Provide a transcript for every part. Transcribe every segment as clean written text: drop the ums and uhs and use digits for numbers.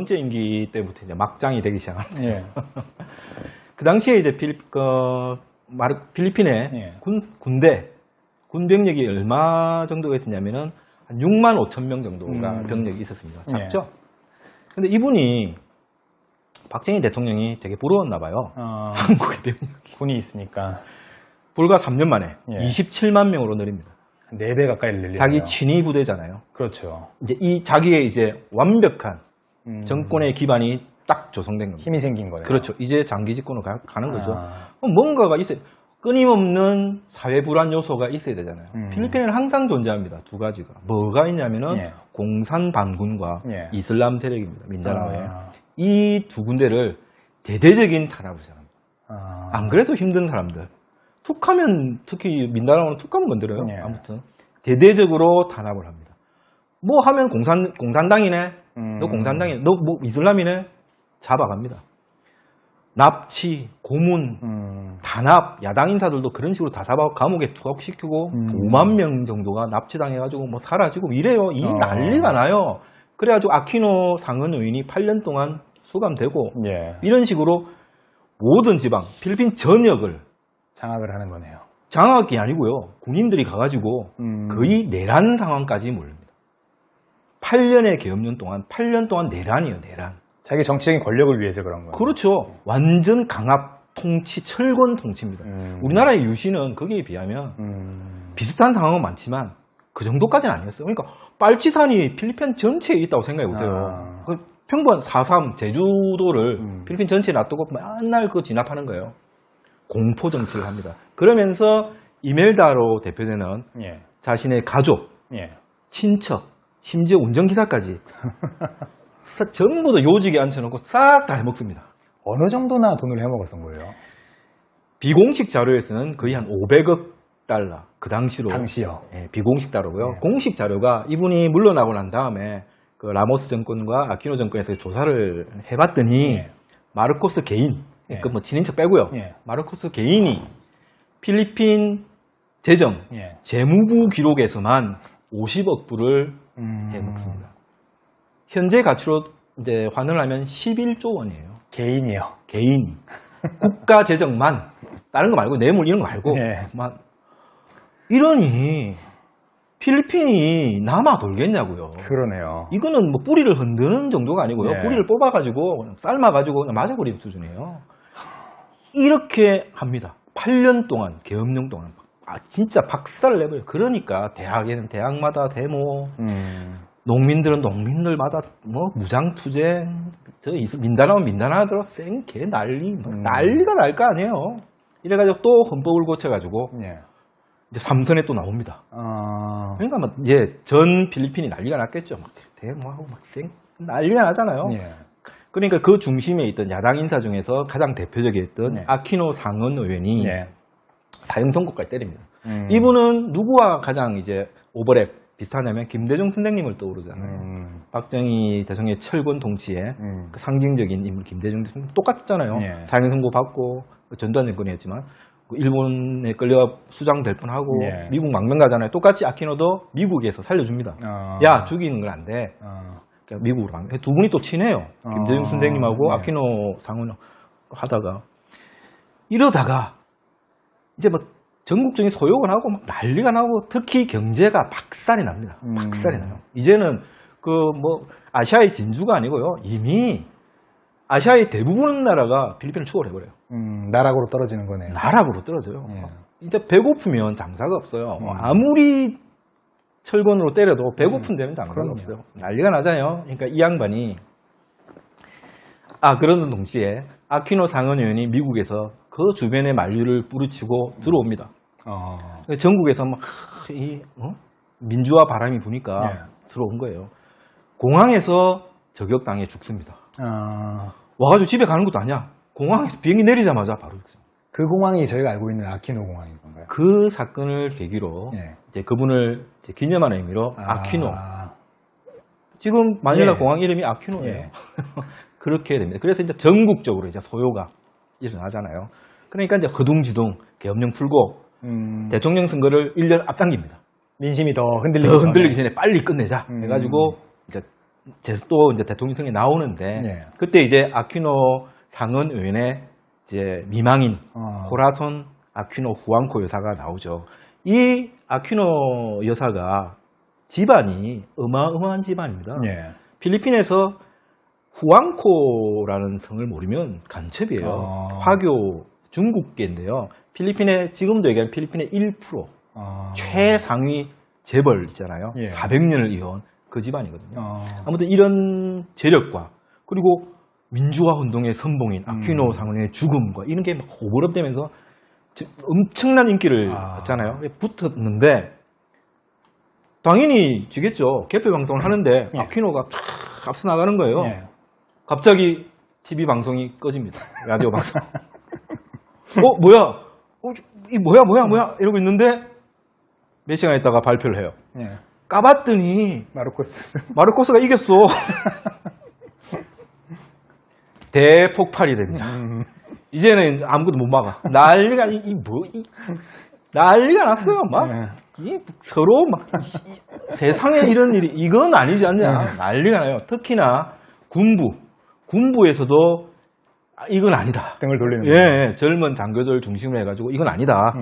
번째 임기 때부터 이제 막장이 되기 시작합니다. 예. 그 당시에 이제 필리핀의 예. 군 병력이 얼마 정도가 있었냐면은 한 6만 5천 명 정도가 병력이 있었습니다. 작죠? 근데 이분이 박정희 대통령이 되게 부러웠나 봐요. 한국의 병력이. 군이 있으니까. 불과 3년 만에 예. 27만 명으로 늘립니다. 4배 가까이 늘리네요. 자기 친위 부대잖아요. 그렇죠. 이제 이 자기의 이제 완벽한 정권의 기반이 딱 조성된 겁니다. 힘이 생긴 거네요. 그렇죠. 이제 장기 집권으로 가는 거죠. 뭔가가 있어요. 끊임없는 사회 불안 요소가 있어야 되잖아요. 필리핀에는 항상 존재합니다. 두 가지가. 뭐가 있냐면은 예. 공산 반군과 예. 이슬람 세력입니다. 민다나오에. 이 두 군데를 대대적인 탄압을 시작합니다. 안 그래도 힘든 사람들. 툭하면, 특히 민다나오는 툭하면 건드려요. 예. 아무튼 대대적으로 탄압을 합니다. 뭐 하면 공산당이네. 너 공산당이네. 너 뭐 이슬람이네. 잡아갑니다. 납치, 고문, 단합, 야당 인사들도 그런 식으로 다 잡아 감옥에 투옥시키고 5만 명 정도가 납치당해가지고 뭐 사라지고 이래요. 이 난리가 나요. 그래가지고 아퀴노 상원 의원이 8년 동안 수감되고 예. 이런 식으로 모든 지방, 필리핀 전역을 장악을 하는 거네요. 장악이 아니고요. 군인들이 가가지고 거의 내란 상황까지 몰립니다. 8년의 계엄령 동안 8년 동안 내란이에요. 내란. 자기 정치적인 권력을 위해서 그런 거예요. 그렇죠. 완전 강압 통치, 철권 통치입니다. 우리나라의 유신은 거기에 비하면 비슷한 상황은 많지만 그 정도까지는 아니었어요. 그러니까 빨치산이 필리핀 전체에 있다고 생각해 보세요. 그 평범한 4.3 제주도를 필리핀 전체에 놔두고 맨날 그거 진압하는 거예요. 공포 정치를 합니다. 그러면서 이멜다로 대표되는 예. 자신의 가족, 예. 친척, 심지어 운전기사까지 전부 다 요직에 앉혀놓고 싹 다 해먹습니다. 어느 정도나 돈을 해먹었던 거예요? 비공식 자료에서는 거의 한 500억 달러. 그 당시로. 당시요? 예, 비공식 자료고요. 예. 공식 자료가 이분이 물러나고 난 다음에 그 라모스 정권과 아퀴노 정권에서 조사를 해봤더니 예. 마르코스 개인, 예. 그 뭐 친인척 빼고요. 예. 마르코스 개인이 필리핀 재정, 예. 재무부 기록에서만 50억 불을 해먹습니다. 현재 가치로 이제 환원을 하면 11조 원이에요. 개인이요. 개인. 국가 재정만. 다른 거 말고, 뇌물 이런 거 말고. 예. 이러니, 필리핀이 남아 돌겠냐고요. 그러네요. 이거는 뭐 뿌리를 흔드는 정도가 아니고요. 예. 뿌리를 뽑아가지고, 삶아가지고, 그냥 맞아버리는 수준이에요. 이렇게 합니다. 8년 동안, 계엄령 동안. 진짜 박살을 내버려요. 그러니까, 대학에는 대학마다 데모, 농민들은 농민들마다 뭐 무장투쟁, 민다나오면 민다나오대로 생개 난리, 난리가 날 거 아니에요. 이래가지고 또 헌법을 고쳐가지고 예. 이제 삼선에 또 나옵니다. 그러니까 막 이제 전 필리핀이 난리가 났겠죠. 막 데모하고 막 난리가 나잖아요. 예. 그러니까 그 중심에 있던 야당 인사 중에서 가장 대표적이었던 예. 아퀴노 상원 의원이 예. 사형 선고까지 때립니다. 이분은 누구와 가장 이제 오버랩 비슷하냐면 김대중 선생님을 떠오르잖아요. 박정희 대통령의 철권 통치에 그 상징적인 인물 김대중 대통령 똑같잖아요. 예. 사형 선고 받고 전두환 정권이었지만 일본에 끌려 수장될 뻔하고 예. 미국 망명 가잖아요. 똑같이 아키노도 미국에서 살려줍니다. 야 죽이는 건 안 돼. 그러니까 미국으로 간 거예요. 두 분이 또 친해요. 김대중 선생님하고 네. 아키노 상원 하다가 이러다가 이제 뭐 전국적인 소욕을 하고 막 난리가 나고 특히 경제가 박살이 납니다. 박살이 나요. 이제는 그 뭐 아시아의 진주가 아니고요. 이미 아시아의 대부분 나라가 필리핀을 추월해 버려요. 나락으로 떨어지는 거네요. 나락으로 떨어져요. 예. 이제 배고프면 장사가 없어요. 아무리 철권으로 때려도 배고픈 데는 장사가 그럼요. 없어요. 난리가 나잖아요. 그러니까 이 양반이 그러는 동시에 아퀴노 상원 의원이 미국에서 그 주변의 만류를 뿌리치고 들어옵니다. 전국에서 막 민주화 바람이 부니까 예. 들어온 거예요. 공항에서 저격당해 죽습니다. 와가지고 집에 가는 것도 아니야. 공항에서 비행기 내리자마자 바로 죽습니다. 그 공항이 저희가 알고 있는 아키노 공항인 건가요? 그 사건을 계기로 예. 이제 그분을 이제 기념하는 의미로 아퀴노. 지금 마닐라 예. 공항 이름이 아퀴노예요. 예. 그렇게 됩니다. 그래서 이제 전국적으로 이제 소요가 일어나잖아요. 그러니까 이제 허둥지둥 계엄령 풀고 대통령 선거를 1년 앞당깁니다. 민심이 더 더 흔들리기 흔들리기 전에 빨리 끝내자 해가지고 이제 또 이제 대통령선에 나오는데 예. 그때 이제 아퀴노 상은 의원의 이제 미망인 코라손 아퀴노 후앙코 여사가 나오죠. 이 아퀴노 여사가 집안이 어마어마한 집안입니다. 예. 필리핀에서 후앙코라는 성을 모르면 간첩이에요. 화교 중국계인데요. 필리핀의 지금도 얘기하는 필리핀의 1% 최상위 재벌 있잖아요. 예. 400년을 이어온 그 집안이거든요. 아무튼 이런 재력과 그리고 민주화 운동의 선봉인 아퀴노 상원의 죽음과 이런 게 막 호버럽되면서 엄청난 인기를 받잖아요. 붙었는데 당연히 지겠죠. 개표 방송을 하는데 예. 아퀴노가 쫙 앞서 나가는 거예요. 예. 갑자기 TV 방송이 꺼집니다. 라디오 방송. 뭐야? 이 뭐야? 이러고 있는데 몇 시간 있다가 발표를 해요. 예. 까봤더니 마르코스가 이겼어. 대폭발이 됩니다. 이제는 아무것도 못 막아. 난리가 난리가 났어요. 막 서로 막 세상에 이런 일이 이건 아니지 않냐. 난리가 나요. 특히나 군부에서도 이건 아니다. 등을 돌리는 예, 젊은 장교들 중심으로 해가지고 이건 아니다.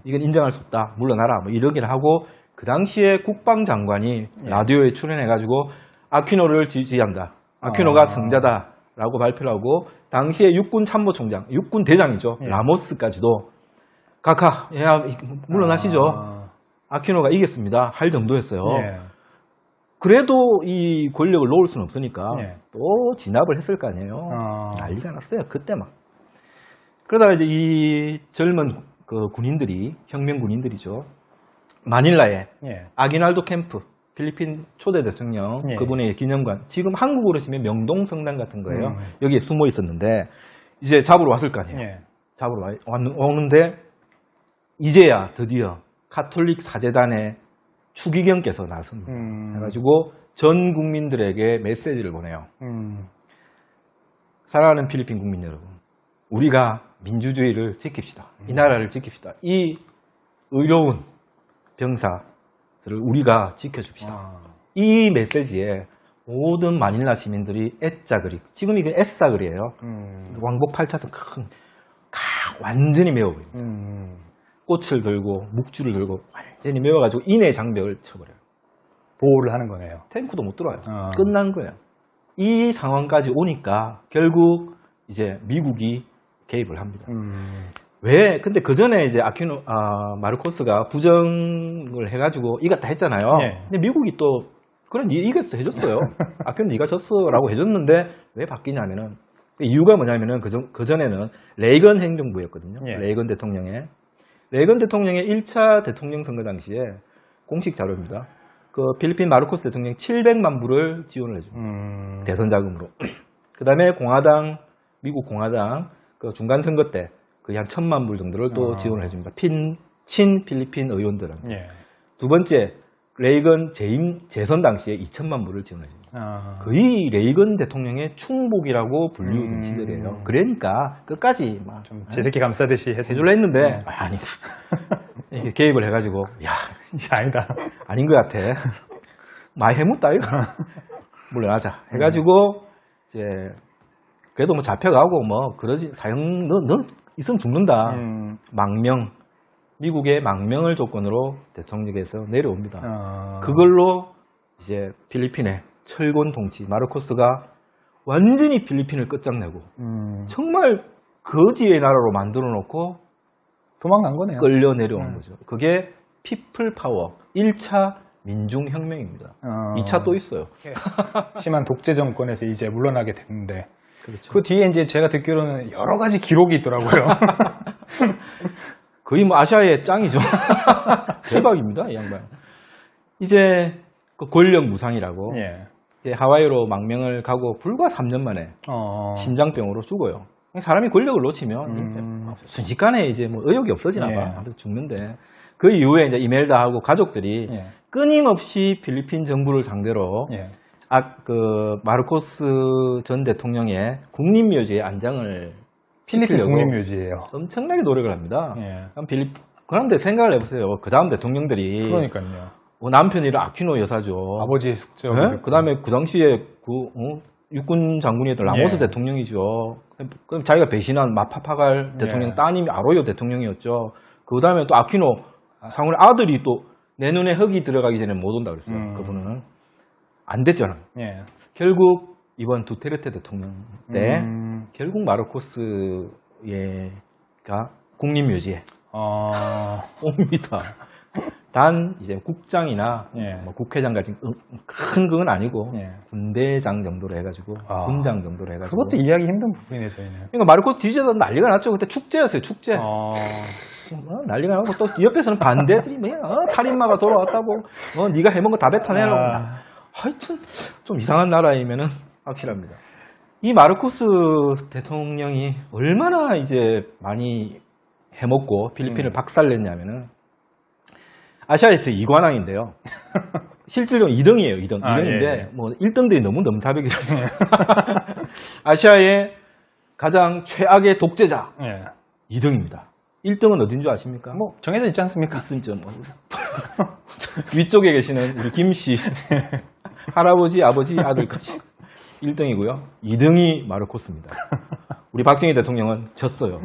이건 인정할 수 없다. 물러나라. 뭐 이러긴 하고 그 당시에 국방장관이 라디오에 출연해가지고 아퀴노를 지지한다. 아퀴노가 승자다라고 발표를 하고 당시에 육군 참모총장, 육군 대장이죠. 라모스까지도 카카, 야 물러나시죠. 아퀴노가 이겼습니다. 할 정도였어요. 예. 그래도 이 권력을 놓을 수는 없으니까 예. 또 진압을 했을 거 아니에요. 난리가 났어요. 그때 막. 그러다가 이제 이 젊은 그 군인들이, 혁명 군인들이죠. 마닐라에 예. 아기날도 캠프, 필리핀 초대 대통령, 예. 그분의 기념관, 지금 한국으로 치면 명동성당 같은 거예요. 여기에 숨어 있었는데 이제 잡으러 왔을 거 아니에요. 예. 잡으러 오는데 이제야 드디어 카톨릭 사제단의 추기경께서 나섭니다. 해가지고 전 국민들에게 메시지를 보내요. 사랑하는 필리핀 국민 여러분, 우리가 민주주의를 지킵시다. 이 나라를 지킵시다. 이 의로운 병사들을 우리가 지켜줍시다. 이 메시지에 모든 마닐라 시민들이 애짜그리, 지금 이게 애싸그리예요. 왕복 8차선 큰 완전히 메워버립니다. 꽃을 들고 묵주를 들고 완전히 메워가지고 인해 장벽을 쳐버려요. 보호를 하는 거네요. 탱크도 못 들어와요. 끝난 거예요. 이 상황까지 오니까 결국 이제 미국이 개입을 합니다. 왜? 근데 그 전에 이제 마르코스가 부정을 해가지고 이겼다 했잖아요. 예. 근데 미국이 또 그런 니 이겼어 해줬어요. 아퀴노 네가 졌어라고 해줬는데 왜 바뀌냐면은 이유가 뭐냐면은 그 전에는 레이건 행정부였거든요. 예. 레이건 대통령의 1차 대통령 선거 당시에 공식 자료입니다. 그 필리핀 마르코스 대통령 700만 불을 지원을 해줍니다. 대선 자금으로. 그 다음에 미국 공화당 그 중간 선거 때 거의 한 1000만 불 정도를 또 지원을 해줍니다. 친 필리핀 의원들은. 예. 두 번째, 레이건 재선 당시에 2000만 불을 지원해줍니다. 거의 레이건 대통령의 충복이라고 불리우던 시절이에요. 그러니까 끝까지 막 좀 제새끼 감싸듯이 해줄라 했는데 아니 이렇게 개입을 해가지고 야 아니다. 아닌 것 같아. 많이 해묻다 이거. 물러나자 해가지고 이제 그래도 뭐 잡혀가고 뭐 그러지 너 있으면 죽는다. 미국의 망명을 조건으로 대통령에서 내려옵니다. 그걸로 이제 필리핀의 철권 통치 마르코스가 완전히 필리핀을 끝장내고 정말 거지의 나라로 만들어 놓고 도망간 거네요. 끌려 내려온 거죠. 그게 피플 파워 1차 민중혁명입니다. 2차 또 있어요. 심한 독재 정권에서 이제 물러나게 됐는데 그렇죠. 그 뒤에 이제 제가 듣기로는 여러 가지 기록이 있더라고요. 거의 뭐 아시아의 짱이죠. 대박입니다, 이 양반. 이제 그 권력 무상이라고 예. 이제 하와이로 망명을 가고 불과 3년 만에 심장병으로 죽어요. 사람이 권력을 놓치면 순식간에 이제 뭐 의욕이 없어지나 봐. 예. 그래서 죽는데 그 이후에 이제 이멜다하고 가족들이 예. 끊임없이 필리핀 정부를 상대로 예. 그 마르코스 전 대통령의 국립묘지에 안장을 필리핀 시키려고 국립묘지예요. 엄청나게 노력을 합니다. 예. 그런데 생각을 해보세요. 그 다음 대통령들이 그러니까요. 남편이 아퀴노 여사죠. 아버지의 숙적. 그 다음에 그 당시에 육군 장군이었던 라모스 예. 대통령이죠. 그럼 자기가 배신한 마파파갈 대통령 예. 따님이 아로요 대통령이었죠. 그 다음에 또 아퀴노 장군의 아들이 또 내 눈에 흙이 들어가기 전에 못 온다 그랬어요. 그분은 안 됐잖아. 예. 결국 이번 두테르테 대통령 때 결국 마르코스가 국립묘지에 옵니다. 단 이제 국장이나 예. 뭐 국회장 같은 큰 그건 아니고 예. 군대장 정도로 해가지고 군장 정도로 해가지고 그것도 이해하기 힘든 부분이네 저희는. 그러니까 마르코스 뒤져서 난리가 났죠. 그때 축제였어요. 축제. 난리가 나고 또 옆에서는 반대들이 살인마가 돌아왔다고 네가 해먹은 거 다 뱉어내라고. 하여튼 좀 이상한 나라이면은 확실합니다. 이 마르코스 대통령이 얼마나 이제 많이 해먹고 필리핀을 박살냈냐면은 아시아에서 2관왕인데요. 실질적으로 2등이에요. 2등. 2등인데 예. 뭐 1등들이 너무 넘사벽이라서 아시아의 가장 최악의 독재자 예. 2등입니다. 1등은 어딘 줄 아십니까? 뭐 정해져 있지 않습니까? 있습니다. 위쪽에 계시는 우리 김씨 할아버지, 아버지, 아들까지 1등이고요. 2등이 마르코스입니다. 우리 박정희 대통령은 졌어요.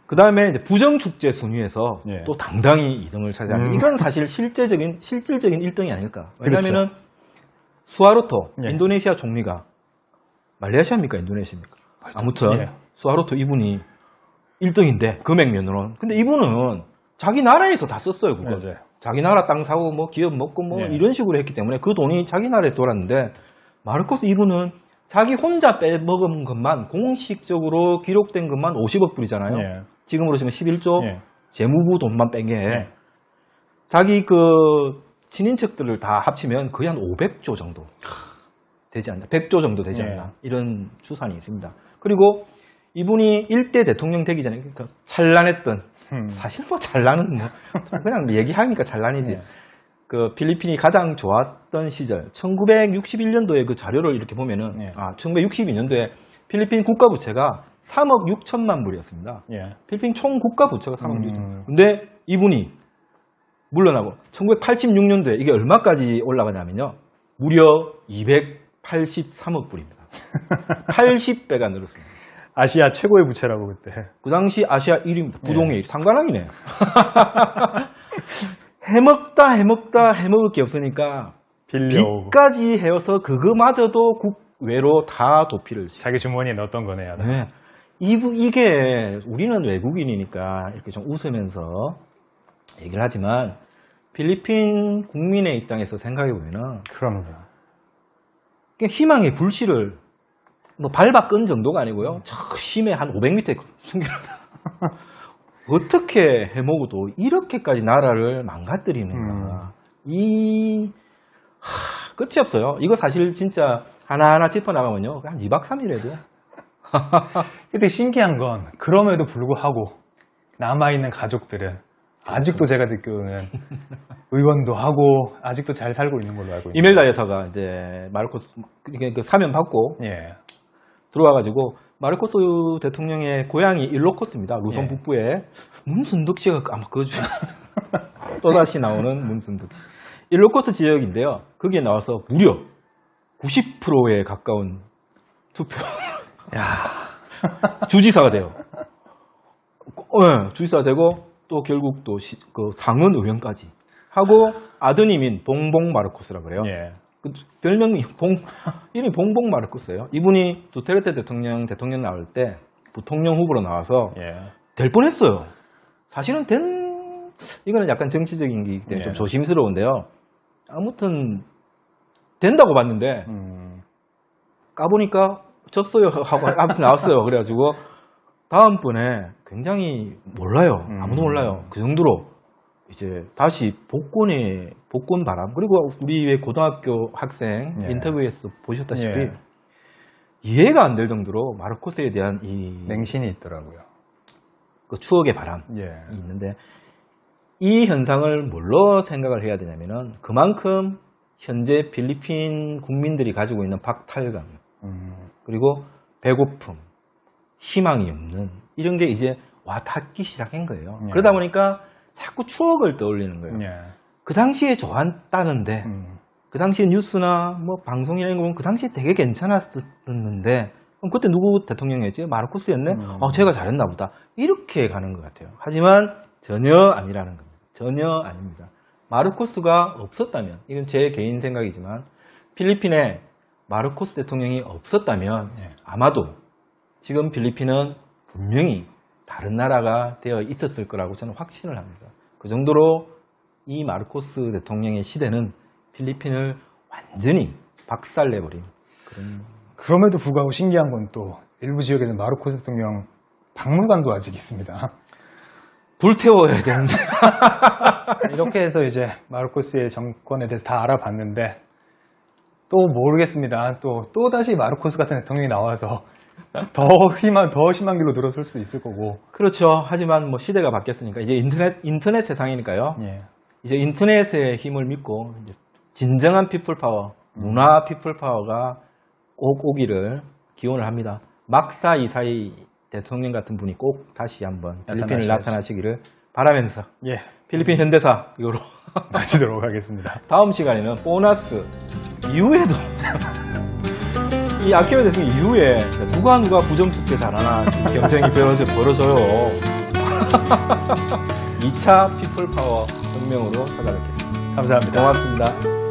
그 다음에 이제 부정축제 순위에서 예. 또 당당히 2등을 차지합니다. 이건 사실 실질적인 1등이 아닐까. 왜냐하면 그렇죠. 수하르토 예. 인도네시아 총리가 말레이시아입니까? 인도네시아입니까? 아무튼 예. 수하르토 이분이 1등인데 금액면으로는. 근데 이분은 자기 나라에서 다 썼어요. 그거. 맞아요. 자기 나라 땅 사고 뭐 기업 먹고 뭐 예. 이런 식으로 했기 때문에 그 돈이 자기 나라에 돌았는데 마르코스 이분은 자기 혼자 빼먹은 것만 공식적으로 기록된 것만 50억 불이잖아요. 예. 지금으로 치면 11조 예. 재무부 돈만 뺀 게 예. 자기 그 친인척들을 다 합치면 거의 한 500조 정도 되지 않나. 100조 정도 되지 않나. 이런 추산이 있습니다. 그리고 이분이 1대 대통령 되기 전에 그러니까 찬란했던 사실 뭐 찬란은 뭐 그냥 얘기하니까 찬란이지. 예. 그 필리핀이 가장 좋았던 시절 1961년도에 그 자료를 이렇게 보면은 예. 1962년도에 필리핀 국가 부채가 3억 6천만 불이었습니다. 예. 필리핀 총 국가 부채가 3억 6천. 근데 이분이 물러나고 1986년도에 이게 얼마까지 올라가냐면요. 무려 283억 불입니다. 80배가 늘었습니다. 아시아 최고의 부채라고 그때. 그 당시 아시아 1위입니다. 부동의 1위. 상관왕이네. 해먹을 게 없으니까 빌려오고. 빚까지 해서 그거마저도 국외로 다 도피를 시켜요. 자기 주머니에 넣었던 거네요. 네. 이게 우리는 외국인이니까 이렇게 좀 웃으면서 얘기를 하지만 필리핀 국민의 입장에서 생각해 보면은 그럼요. 희망의 불씨를 뭐 밟아 끈 정도가 아니고요. 저 심해 한 500m 숨겨. 어떻게 해먹어도 이렇게까지 나라를 망가뜨리는가. 끝이 없어요. 이거 사실 진짜 하나하나 짚어나가면요. 한 2박 3일 해도. 근데 신기한 건 그럼에도 불구하고 남아있는 가족들은 아직도 제가 듣기로는 의원도 하고 아직도 잘 살고 있는 걸로 알고 있는데. 이멜다 여사가 이제 마르코스 그 사면 받고 예. 들어와가지고 마르코스 대통령의 고향이 일로코스입니다. 루손 예. 북부에 문순득 씨가 아마 그거죠. 또다시 나오는 문순득 씨. 일로코스 지역인데요. 거기에 나와서 무려 90%에 가까운 투표. 주지사가 돼요. 주지사가 되고 또 결국 또 그 상원 의원까지 하고 아드님인 봉봉 마르코스라 그래요. 예. 그 별명이 이름이 봉봉 마르코스예요. 이분이 두테르테 대통령 나올 때 부통령 후보로 나와서 예. 될 뻔했어요. 사실은 이거는 약간 정치적인 게 때문에 좀 조심스러운데요. 아무튼 된다고 봤는데 까보니까 졌어요 하고 앞에서 나왔어요. 그래가지고 다음번에 굉장히 몰라요. 아무도 몰라요. 그 정도로 이제 다시 복권 바람. 그리고 우리 고등학교 학생 인터뷰에서 보셨다시피 이해가 안 될 정도로 마르코스에 대한 이 맹신이 있더라고요. 그 추억의 바람이 있는데 이 현상을 뭘로 생각을 해야 되냐면은 그만큼 현재 필리핀 국민들이 가지고 있는 박탈감 그리고 배고픔, 희망이 없는 이런 게 이제 와 닿기 시작한 거예요. 그러다 보니까 자꾸 추억을 떠올리는 거예요. 그 당시에 좋았다는데 그 당시에 뉴스나 뭐 방송이나 이런 거 보면 그 당시에 되게 괜찮았었는데 그럼 그때 누구 대통령이었지? 마르코스였네? 제가 잘했나 보다. 이렇게 가는 것 같아요. 하지만 전혀 아니라는 겁니다. 전혀 아닙니다. 마르코스가 없었다면, 이건 제 개인 생각이지만 필리핀에 마르코스 대통령이 없었다면 아마도 지금 필리핀은 분명히 다른 나라가 되어 있었을 거라고 저는 확신을 합니다. 그 정도로 이 마르코스 대통령의 시대는 필리핀을 완전히 박살내버린 그런. 그럼에도 불구하고 신기한 건 또 일부 지역에는 마르코스 대통령 박물관도 아직 있습니다. 불태워야 되는데. 이렇게 해서 이제 마르코스의 정권에 대해서 다 알아봤는데 또 모르겠습니다. 또 다시 마르코스 같은 대통령이 나와서 더 심한 길로 들어설 수도 있을 거고. 그렇죠. 하지만 뭐 시대가 바뀌었으니까 이제 인터넷 세상이니까요. 예. 이제 인터넷의 힘을 믿고 이제 진정한 피플 파워, 문화 피플 파워가 오기를 기원을 합니다. 막사 이사이 대통령 같은 분이 꼭 다시 한번 필리핀을 나타나시기를 바라면서 예. 필리핀 현대사 이거로 마치도록 하겠습니다. 다음 시간에는 보너스 이후에도 이 아키베 대통령 이후에 누가 부정축제 잘하나 경쟁이 벌어져요. 2차 피플 파워 혁명으로 찾아뵙겠습니다. 감사합니다. 고맙습니다.